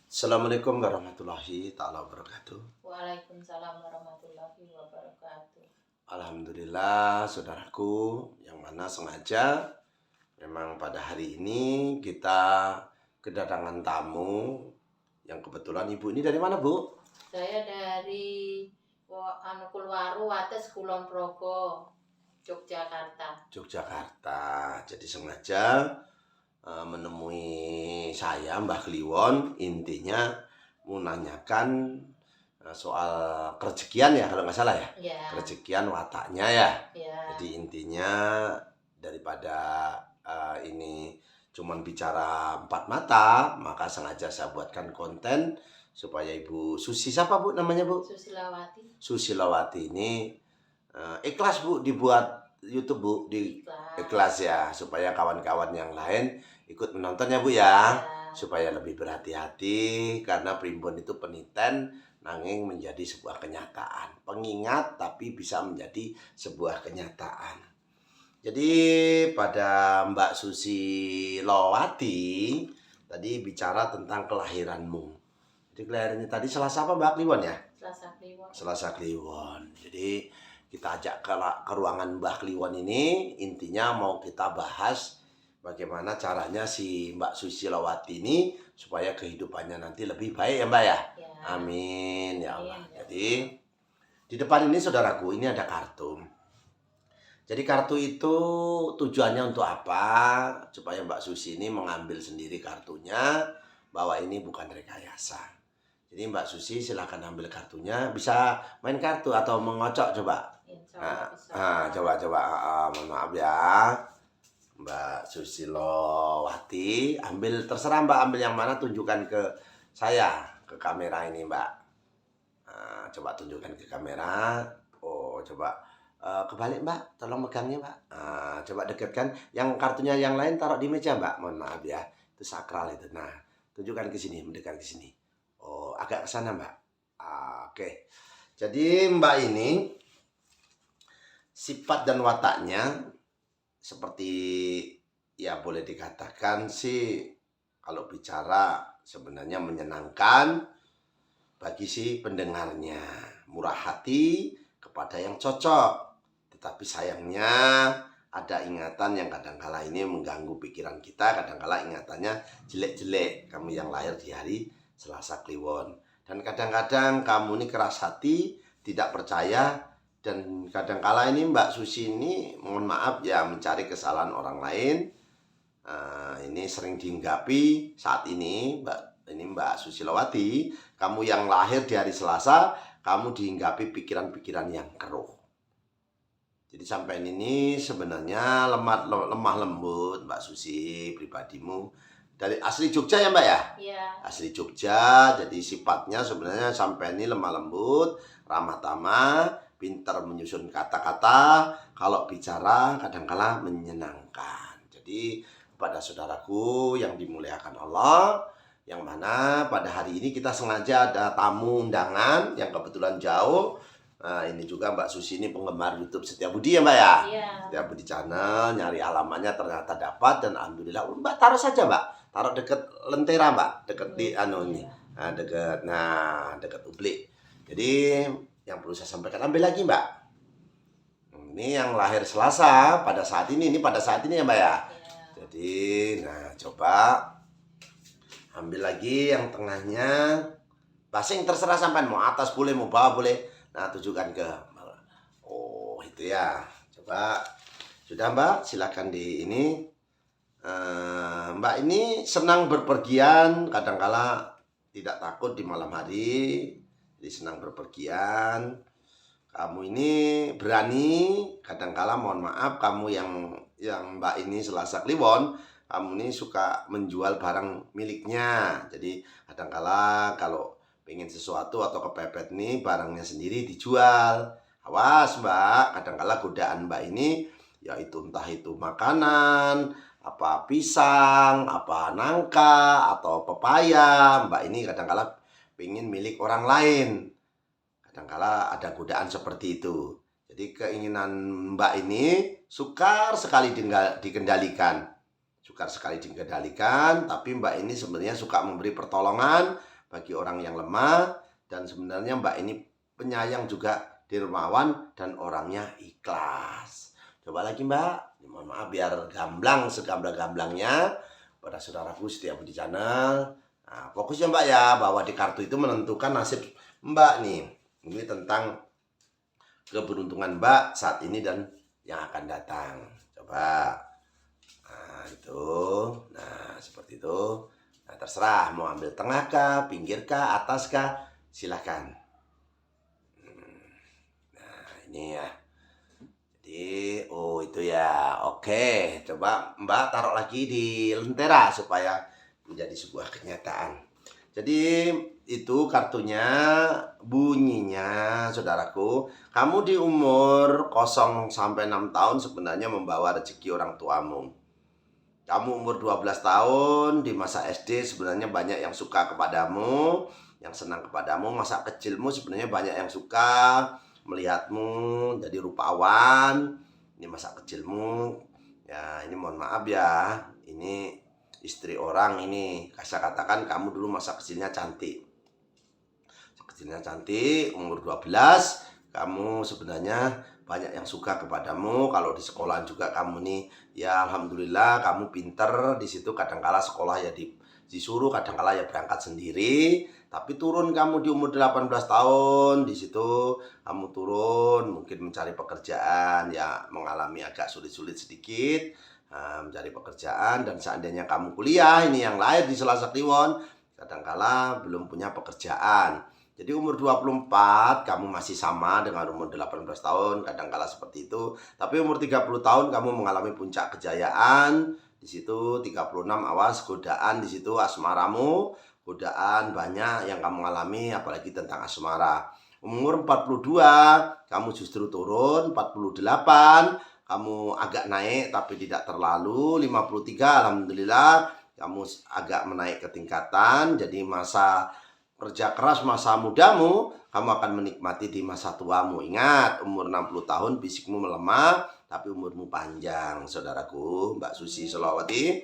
Assalamualaikum warahmatullahi taala wabarakatuh. Waalaikumsalam warahmatullahi wabarakatuh. Alhamdulillah saudaraku yang mana sengaja memang pada hari ini kita kedatangan tamu yang kebetulan ibu ini dari mana bu? Saya dari Kulwaru Wates Kulon Progo, Yogyakarta. Yogyakarta. Jadi sengaja menemui saya Mbah Kliwon, intinya mau nanyakan soal kerejekian ya kalau nggak salah ya. Ya, Kerejekian wataknya ya. ya, Jadi intinya daripada ini cuman bicara empat mata, maka sengaja saya buatkan konten supaya Ibu Susi, siapa Bu namanya Bu? Susilawati. Susilawati ini ikhlas Bu dibuat YouTube Bu, di ikhlas ya, supaya kawan-kawan yang lain ikut menonton ya Bu ya, supaya lebih berhati-hati karena primbon itu peniten nanging menjadi sebuah kenyataan, pengingat tapi bisa menjadi sebuah kenyataan. Jadi pada Mbak Susilawati tadi bicara tentang kelahiranmu. Jadi kelahirannya tadi Selasa apa Mbak Kliwon ya? Selasa Kliwon. Selasa Kliwon. Jadi kita ajak ke ruangan Mbak Kliwon ini, intinya mau kita bahas bagaimana caranya si Mbak Susilawati ini supaya kehidupannya nanti lebih baik ya Mbak ya. Ya. Amin ya Allah. Amin, ya. Jadi di depan ini saudaraku ini ada kartu. Jadi kartu itu tujuannya untuk apa? Supaya Mbak Susi ini mengambil sendiri kartunya bahwa ini bukan rekayasa. Jadi Mbak Susi silahkan ambil kartunya, bisa main kartu atau mengocok coba. Coba mohon maaf ya. Mbak Susilawati, ambil terserah Mbak, ambil yang mana, tunjukkan ke saya, ke kamera ini Mbak. Coba tunjukkan ke kamera. Oh, coba kebalik Mbak, tolong megangnya Mbak. Coba dekatkan. Yang kartunya yang lain taruh di meja Mbak, mohon maaf ya. Itu sakral itu. Nah, tunjukkan ke sini, mendekat ke sini. Oh, agak ke sana Mbak. Oke. Jadi Mbak ini sifat dan wataknya seperti ya boleh dikatakan sih kalau bicara sebenarnya menyenangkan bagi si pendengarnya, murah hati kepada yang cocok. Tetapi sayangnya ada ingatan yang kadangkala ini mengganggu pikiran kita, kadangkala ingatannya jelek-jelek. Kamu yang lahir di hari Selasa Kliwon. Dan kadang-kadang kamu ini keras hati, tidak percaya, dan kadangkala ini Mbak Susi ini mohon maaf ya mencari kesalahan orang lain. Ini sering dihinggapi saat ini Mbak Susilawati, kamu yang lahir di hari Selasa, kamu dihinggapi pikiran-pikiran yang keruh. Jadi sampai ini sebenarnya lemah lembut Mbak Susi pribadimu. Dari asli Jogja ya Mbak ya? Iya. Asli Jogja, jadi sifatnya sebenarnya sampai ini lemah lembut, ramah tamah, pintar menyusun kata-kata, kalau bicara kadangkala menyenangkan. Jadi kepada saudaraku yang dimuliakan Allah, yang mana pada hari ini kita sengaja ada tamu undangan yang kebetulan jauh. Nah, ini juga Mbak Susi ini penggemar YouTube Setiabudi ya Mbak ya? Iya. Setiabudi Channel, nyari alamannya ternyata dapat dan alhamdulillah. Mbak taruh saja Mbak, taruh deket lentera Mbak, deket di ini, deket ublik. Jadi yang perlu saya sampaikan, ambil lagi Mbak. Ini yang lahir Selasa pada saat ini pada saat ini ya Mbak ya. Ya. Jadi, nah coba ambil lagi yang tengahnya. Basing terserah sampai mau atas boleh, mau bawah boleh. Nah, tujukan ke. Oh, itu ya. Coba. Sudah Mbak, silakan di ini. Mbak ini senang berpergian, kadangkala tidak takut di malam hari. Jadi senang berpergian. Kamu ini berani, kadangkala mohon maaf kamu yang Mbak ini Selasa Kliwon, kamu ini suka menjual barang miliknya. Jadi kadangkala kalau pengen sesuatu atau kepepet nih barangnya sendiri dijual. Awas Mbak, kadangkala godaan Mbak ini yaitu entah itu makanan, apa pisang, apa nangka, atau pepaya. Mbak ini kadangkala pengen milik orang lain. Kadangkala ada godaan seperti itu. Jadi keinginan Mbak ini sukar sekali dikendalikan. Sukar sekali dikendalikan, tapi Mbak ini sebenarnya suka memberi pertolongan bagi orang yang lemah. Dan sebenarnya Mbak ini penyayang juga, dermawan, dan orangnya ikhlas. Coba lagi Mbak, mohon maaf biar gamblang segamblang-gamblangnya pada saudaraku setiap di channel. Nah, fokus ya Mbak ya, bahwa di kartu itu menentukan nasib Mbak nih. Ini tentang keberuntungan Mbak saat ini dan yang akan datang. Coba. Nah, itu. Nah, seperti itu. Nah, terserah mau ambil tengah kah, pinggir kah, atas kah, silahkan. Nah, ini ya. Jadi, oh itu ya. Oke, coba Mbak taruh lagi di lentera supaya menjadi sebuah kenyataan. Jadi itu kartunya, bunyinya saudaraku, kamu di umur 0 sampai 6 tahun sebenarnya membawa rezeki orang tuamu. Kamu umur 12 tahun di masa SD sebenarnya banyak yang suka kepadamu, yang senang kepadamu. Masa kecilmu sebenarnya banyak yang suka melihatmu jadi rupawan. Ini masa kecilmu. Ya, ini mohon maaf ya. Ini istri orang ini. Saya katakan kamu dulu masa kecilnya cantik. Kecilnya cantik, umur 12, kamu sebenarnya banyak yang suka kepadamu. Kalau di sekolah juga kamu nih, ya alhamdulillah kamu pinter. Di situ kadangkala sekolah ya disuruh, kadangkala ya berangkat sendiri. Tapi turun kamu di umur 18 tahun, di situ kamu turun mungkin mencari pekerjaan, ya mengalami agak sulit-sulit sedikit mencari pekerjaan. Dan seandainya kamu kuliah, ini yang lahir di Selasa Kliwon, kadangkala belum punya pekerjaan. Jadi umur 24 kamu masih sama dengan umur 18 tahun, kadangkala seperti itu. Tapi umur 30 tahun kamu mengalami puncak kejayaan. Di situ 36 awas godaan, di situ asmaramu, godaan banyak yang kamu alami apalagi tentang asmara. Umur 42 kamu justru turun, 48 kamu agak naik tapi tidak terlalu, 53 alhamdulillah kamu agak menaik ke tingkatan. Jadi masa kerja keras masa mudamu, kamu akan menikmati di masa tuamu. Ingat, umur 60 tahun fisikmu melemah, tapi umurmu panjang, saudaraku. Mbak Susi Solawati,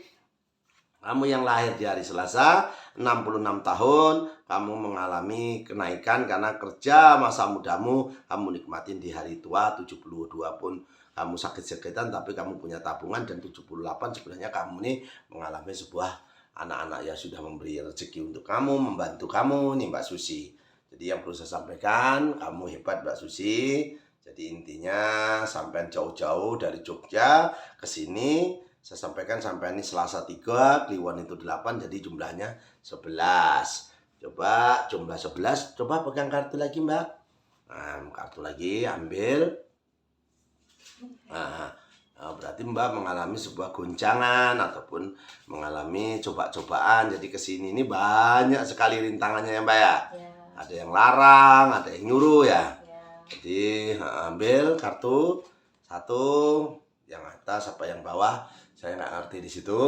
kamu yang lahir di hari Selasa, 66 tahun, kamu mengalami kenaikan karena kerja masa mudamu, kamu nikmatin di hari tua. 72 pun kamu sakit-sakitan, tapi kamu punya tabungan. Dan 78 sebenarnya kamu nih mengalami sebuah anak-anak yang sudah memberi rezeki untuk kamu, membantu kamu nih Mbak Susi. Jadi yang perlu saya sampaikan, kamu hebat Mbak Susi. Jadi intinya sampai jauh-jauh dari Jogja ke sini, saya sampaikan sampai ini Selasa 3, Kliwon itu 8, jadi jumlahnya 11. Coba jumlah 11, coba pegang kartu lagi Mbak. Nah, kartu lagi ambil. Nah, berarti Mbak mengalami sebuah goncangan ataupun mengalami coba-cobaan. Jadi kesini ini banyak sekali rintangannya ya Mbak ya. Ada yang larang, ada yang nyuruh ya. Jadi ambil kartu satu, yang atas apa yang bawah, saya nggak ngerti di situ.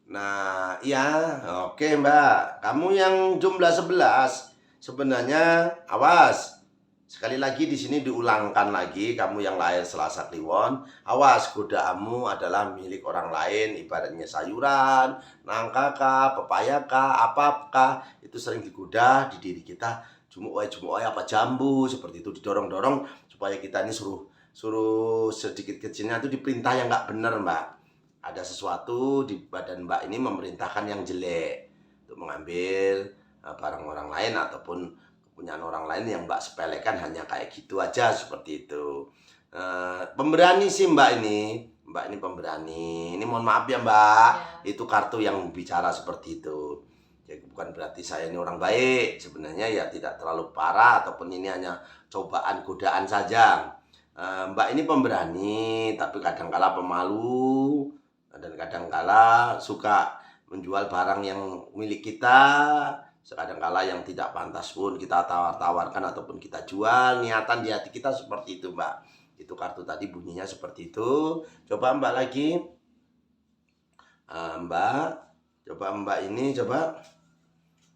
Nah iya, oke Mbak, kamu yang jumlah 11 sebenarnya awas. Sekali lagi di sini diulangkan lagi, kamu yang lahir Selasa Kliwon, awas godaanmu adalah milik orang lain, ibaratnya sayuran, nangka kah, pepaya kah, apakah, itu sering digoda di diri kita, jumuk wae apa jambu, seperti itu didorong-dorong supaya kita ini suruh sedikit kecilnya itu diperintah yang nggak benar Mbak. Ada sesuatu di badan Mbak ini memerintahkan yang jelek untuk mengambil barang orang lain ataupun kepunyaan orang lain yang Mbak sepelekan, hanya kayak gitu aja seperti itu. Pemberani sih Mbak ini pemberani. Ini mohon maaf ya Mbak, itu kartu yang bicara seperti itu. Jadi bukan berarti saya ini orang baik, sebenarnya ya tidak terlalu parah ataupun ini hanya cobaan godaan saja. Mbak ini pemberani tapi kadangkala pemalu dan kadangkala suka menjual barang yang milik kita. Kadangkala yang tidak pantas pun kita tawarkan ataupun kita jual. Niatan di hati kita seperti itu Mbak. Itu kartu tadi bunyinya seperti itu. Coba Mbak lagi. Mbak, coba Mbak ini coba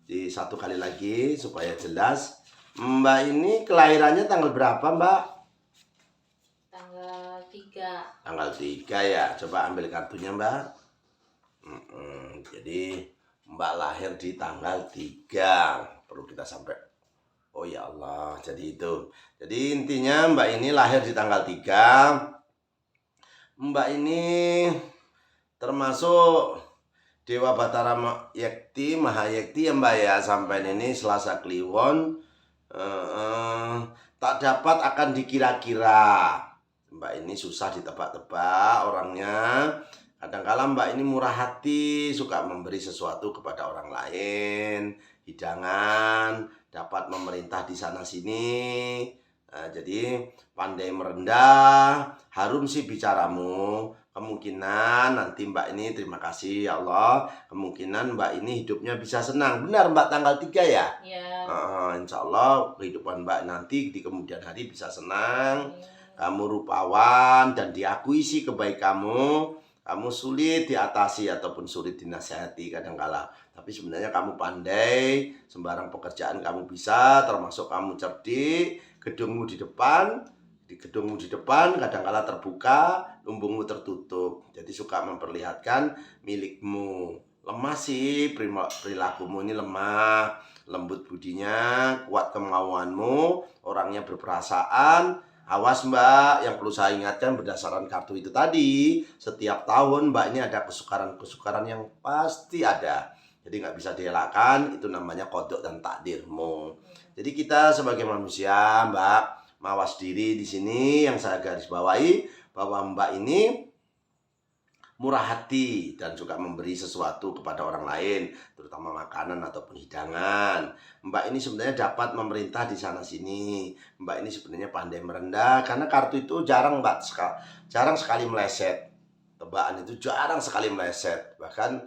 di satu kali lagi supaya jelas. Mbak ini kelahirannya tanggal berapa Mbak? Tanggal 3. Tanggal 3 ya. Coba ambil kartunya Mbak. Jadi Mbak lahir di tanggal 3. Perlu kita sampai. Oh ya Allah, jadi itu. Jadi intinya Mbak ini lahir di tanggal 3. Mbak ini termasuk Dewa Batara Yekti, Mahayekti ya Mbak ya. Sampai ini Selasa Kliwon tak dapat akan dikira-kira. Mbak ini susah ditebak-tebak orangnya. Kadang-kala Mbak ini murah hati, suka memberi sesuatu kepada orang lain, hidangan, dapat memerintah di sana sini. Jadi pandai merendah, harum sih bicaramu. Kemungkinan nanti Mbak ini, terima kasih ya Allah, kemungkinan Mbak ini hidupnya bisa senang. Benar Mbak tanggal 3 ya? Ya. Insya Allah kehidupan Mbak nanti di kemudian hari bisa senang. Ya. Kamu rupawan dan diakui sih kebaik kamu. Kamu sulit diatasi ataupun sulit dinasihati kadangkala. Tapi sebenarnya kamu pandai, sembarang pekerjaan kamu bisa, termasuk kamu cerdik. Gedungmu di depan kadangkala terbuka, lumbungmu tertutup. Jadi suka memperlihatkan milikmu. Lemah sih perilakumu ini lemah, lembut budinya, kuat kemauanmu, orangnya berperasaan. Awas Mbak, yang perlu saya ingatkan berdasarkan kartu itu tadi, setiap tahun Mbak ini ada kesukaran-kesukaran yang pasti ada. Jadi nggak bisa dielakkan, itu namanya kodok dan takdirmu. Jadi kita sebagai manusia Mbak, mawas diri di sini yang saya garis bawahi bahwa Mbak ini murah hati dan suka memberi sesuatu kepada orang lain, terutama makanan ataupun hidangan. Mbak ini sebenarnya dapat memerintah di sana sini. Mbak ini sebenarnya pandai merendah karena kartu itu jarang sekali meleset. Tebakan itu jarang sekali meleset. Bahkan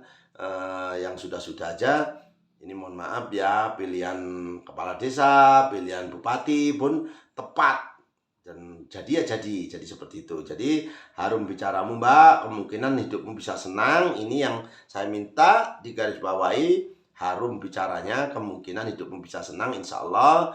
yang sudah-sudah aja, ini mohon maaf ya, pilihan kepala desa, pilihan bupati pun tepat. Dan jadi seperti itu. Jadi harum bicaramu Mbak, kemungkinan hidupmu bisa senang. Ini yang saya minta digarisbawahi, harum bicaranya, kemungkinan hidupmu bisa senang. Insya Allah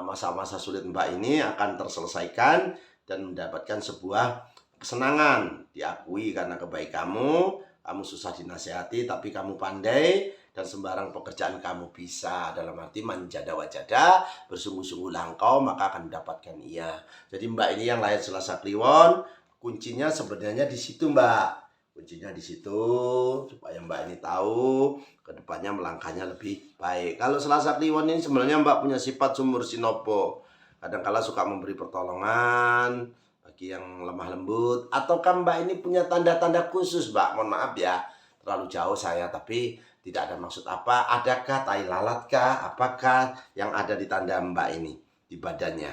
masa-masa sulit Mbak ini akan terselesaikan dan mendapatkan sebuah kesenangan. Diakui karena kebaik kamu susah dinasehati tapi kamu pandai, dan sembarang pekerjaan kamu bisa, dalam arti manjada wajada, bersungguh-sungguh langkau maka akan mendapatkan ia. Jadi Mbak ini yang lahir Selasa Kliwon, kuncinya sebenarnya di situ Mbak. Kuncinya di situ supaya Mbak ini tahu kedepannya melangkahnya lebih baik. Kalau Selasa Kliwon ini sebenarnya Mbak punya sifat sumur sinopo. Kadang-kala suka memberi pertolongan bagi yang lemah lembut. Ataukah Mbak ini punya tanda-tanda khusus Mbak? Mohon maaf ya, terlalu jauh saya, tapi tidak ada maksud apa. Adakah tai lalat kah? Apakah yang ada di tanda Mbak ini di badannya?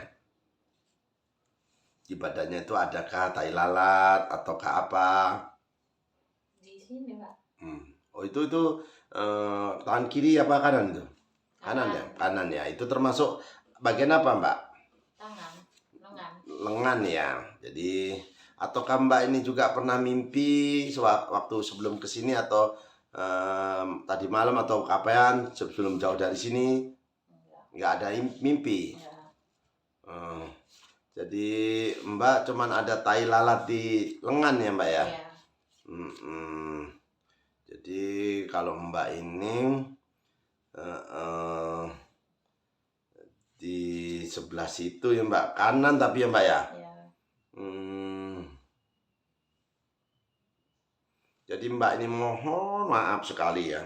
Di badannya itu adakah tai lalat ataukah apa? Di sini Pak. Oh itu tangan kiri apa kanan itu? Kanan ya. Itu termasuk bagian apa Mbak? Tangan, lengan ya. Jadi ataukah Mbak ini juga pernah mimpi waktu sebelum kesini atau tadi malam atau kapan sebelum jauh dari sini? Nggak ada mimpi. Jadi Mbak cuman ada tai lalat di lengan ya Mbak ya? Ya. Jadi kalau Mbak ini di sebelah situ ya Mbak, kanan tapi ya Mbak ya? Ya. Jadi Mbak ini mohon maaf sekali ya.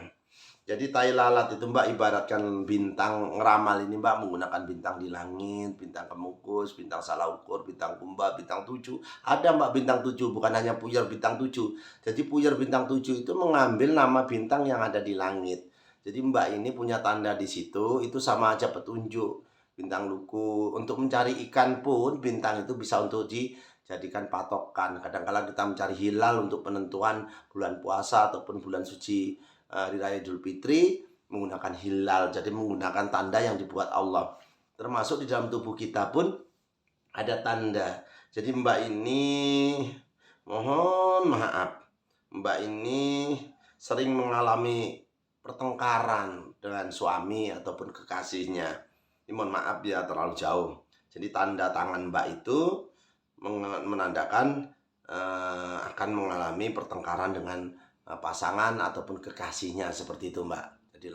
Jadi tai lalat itu Mbak ibaratkan bintang ngeramal ini Mbak menggunakan bintang di langit, bintang kemukus, bintang salah ukur, bintang kumba, bintang 7. Ada Mbak bintang 7, bukan hanya puyer bintang 7. Jadi puyer bintang 7 itu mengambil nama bintang yang ada di langit. Jadi Mbak ini punya tanda di situ, itu sama aja petunjuk. Bintang luku, untuk mencari ikan pun bintang itu bisa untuk dijadikan patokan. Kadang-kala kita mencari hilal untuk penentuan bulan puasa ataupun bulan suci Hari Raya Idul Fitri menggunakan hilal, jadi menggunakan tanda yang dibuat Allah. Termasuk di dalam tubuh kita pun ada tanda. Jadi Mbak ini mohon maaf, Mbak ini sering mengalami pertengkaran dengan suami ataupun kekasihnya. Ini mohon maaf ya, terlalu jauh. Jadi tanda tangan Mbak itu menandakan akan mengalami pertengkaran dengan pasangan ataupun kekasihnya seperti itu Mbak. Jadi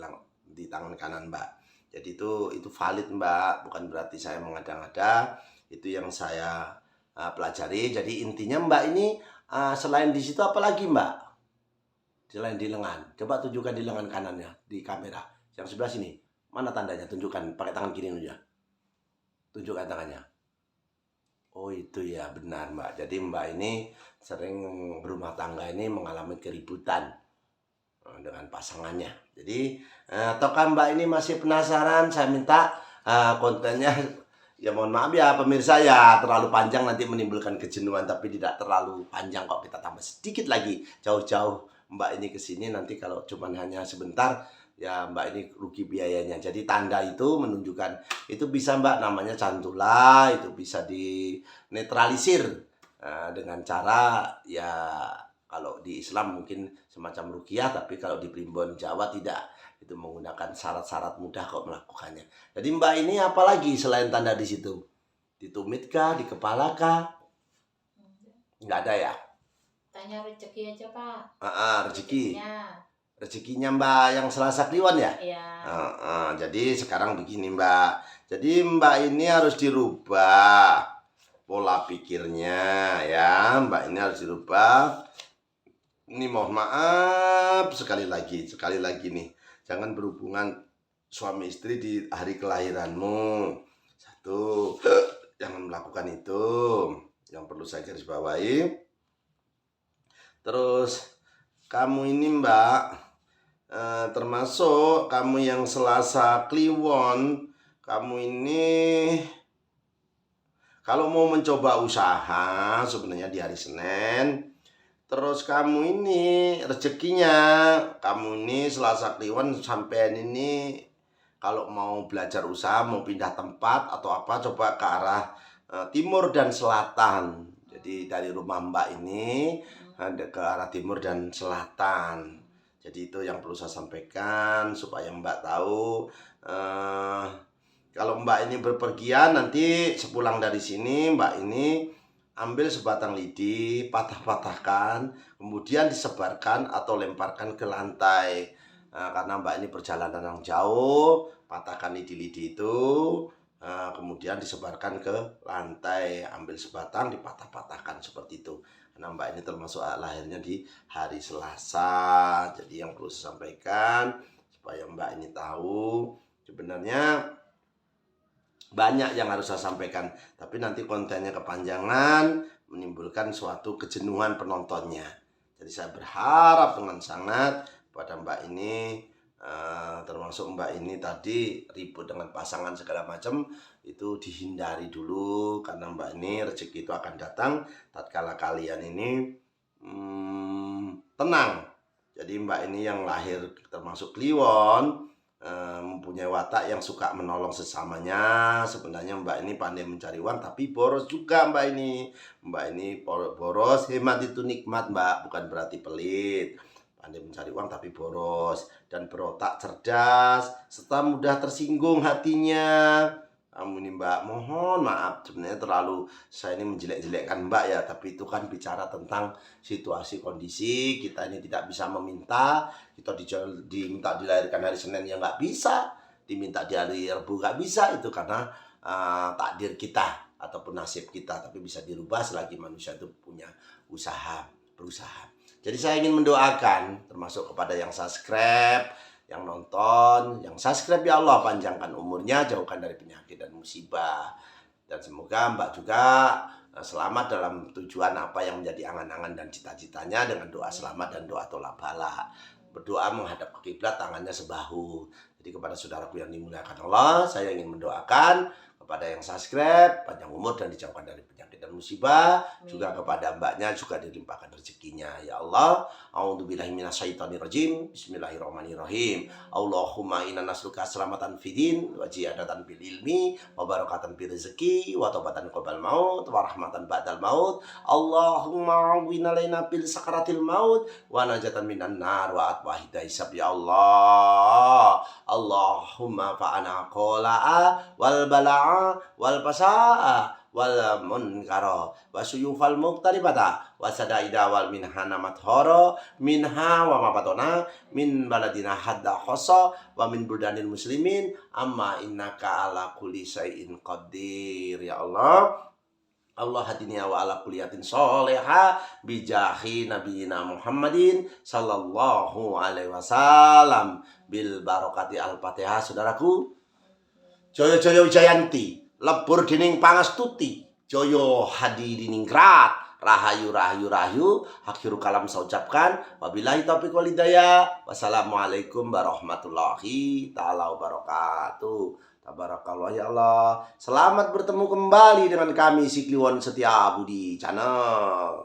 di tangan kanan Mbak. Jadi itu valid Mbak, bukan berarti saya mengada-ngada. Itu yang saya pelajari. Jadi intinya Mbak ini selain di situ apa lagi Mbak? Selain di lengan. Coba tunjukkan di lengan kanannya di kamera. Yang sebelah sini. Mana tandanya? Tunjukkan pakai tangan kiri aja. Tunjukkan tangannya. Oh itu ya benar Mbak. Jadi Mbak ini sering berumah tangga ini mengalami keributan dengan pasangannya. Jadi ataukah Mbak ini masih penasaran? Saya minta kontennya ya mohon maaf ya pemirsa ya terlalu panjang nanti menimbulkan kejenuhan, tapi tidak terlalu panjang kok, kita tambah sedikit lagi jauh-jauh Mbak ini ke sini. Nanti kalau cuman hanya sebentar ya Mbak ini rugi biayanya. Jadi tanda itu menunjukkan itu bisa Mbak, namanya cantula, itu bisa dinetralisir dengan cara ya kalau di Islam mungkin semacam ruqyah, tapi kalau di Primbon Jawa tidak. Itu menggunakan syarat-syarat mudah kok melakukannya. Jadi Mbak ini apalagi selain tanda di situ? Di tumit kah? Di kepala kah? Nggak ada ya? Tanya rezeki aja Pak. Rezeki. Rezekinya. Rezekinya Mbak yang Selasa Kliwon ya? Iya. Jadi sekarang begini Mbak. Jadi Mbak ini harus dirubah pola pikirnya ya. Mbak ini harus dirubah. Ini mohon maaf sekali lagi nih. Jangan berhubungan suami istri di hari kelahiranmu. Satu, jangan melakukan itu. Yang perlu saya garis bawahi. Terus kamu ini Mbak, termasuk kamu yang Selasa Kliwon, kamu ini kalau mau mencoba usaha sebenarnya di hari Senin. Terus kamu ini rezekinya, kamu ini Selasa Kliwon sampean ini kalau mau belajar usaha, mau pindah tempat atau apa, coba ke arah timur dan selatan. Jadi dari rumah Mbak ini ke arah timur dan selatan. Jadi itu yang perlu saya sampaikan supaya Mbak tahu. Kalau Mbak ini berpergian nanti sepulang dari sini Mbak ini ambil sebatang lidi, patah-patahkan, kemudian disebarkan atau lemparkan ke lantai. Karena Mbak ini perjalanan yang jauh, patahkan lidi-lidi itu, kemudian disebarkan ke lantai, ambil sebatang, dipatah-patahkan seperti itu. Karena Mbak ini termasuk lahirnya di hari Selasa. Jadi yang perlu saya sampaikan supaya Mbak ini tahu, sebenarnya banyak yang harus saya sampaikan, tapi nanti kontennya kepanjangan, menimbulkan suatu kejenuhan penontonnya. Jadi saya berharap dengan sangat pada Mbak ini, termasuk Mbak ini tadi ribut dengan pasangan segala macam, itu dihindari dulu. Karena Mbak ini rezeki itu akan datang tatkala kalian ini tenang. Jadi Mbak ini yang lahir termasuk Kliwon, mempunyai watak yang suka menolong sesamanya. Sebenarnya Mbak ini pandai mencari uang, tapi boros juga Mbak ini. Mbak ini boros, hemat itu nikmat Mbak, bukan berarti pelit. Pandai mencari uang tapi boros, dan berotak cerdas, serta mudah tersinggung hatinya. Kamu ini Mbak, mohon maaf sebenarnya terlalu saya ini menjelek-jelekkan Mbak ya, tapi itu kan bicara tentang situasi kondisi. Kita ini tidak bisa meminta, kita diminta dilahirkan hari Senin ya nggak bisa, diminta di hari Rabu nggak bisa, itu karena takdir kita ataupun nasib kita. Tapi bisa dirubah selagi manusia itu punya berusaha. Jadi saya ingin mendoakan termasuk kepada yang subscribe, yang nonton, yang subscribe, ya Allah panjangkan umurnya, jauhkan dari penyakit dan musibah. Dan semoga Mbak juga selamat dalam tujuan apa yang menjadi angan-angan dan cita-citanya, dengan doa selamat dan doa tolak bala. Berdoa menghadap ke kiblat, tangannya sebahu. Jadi kepada saudaraku yang dimuliakan Allah, saya ingin mendoakan kepada yang subscribe, panjang umur dan dijauhkan dari penyakit dan musibah. Juga kepada Mbaknya juga dilimpahkan rezekinya. Ya Allah, a'udzubillahi minasyaitonirrajim. Bismillahirrahmanirrahim. Allahumma inna nas'aluka selamatan fidin wa ziyadatan bil ilmi wa barakatan bil rezeki wa taubatan qabal maut wa rahmatan ba'dal maut. Allahumma awwin alaina bil sakaratil maut wa najatan minan nar wa atwa hisab. Ya Allah, Allahumma fa'ana qola'a wal bala'a wal pasa'a wal munkara wa suyufal muqtaribata wa sadaida wal minhana mathara minha wa mapatona min baladina hadda khosa wa min buldanil muslimin amma innaka ala kulli syai'in qadir. Ya Allah, Allah hadinya wa ala kuliyatin soleha bijahi nabiyina Muhammadin sallallahu alaihi wasallam bil barokati al-fatihah. Saudaraku, Joyo Joyo Wijayanti lebur dining pangastuti, Joyo hadi diningrat, rahayu rahayu rahayu. Akhiru kalam saya ucapkan wabillahi taufiq wal hidayah. Wassalamualaikum warahmatullahi taala wabarakatuh. Tabarakallah ya Allah. Selamat bertemu kembali dengan kami Sikliwon Setia Budi Channel.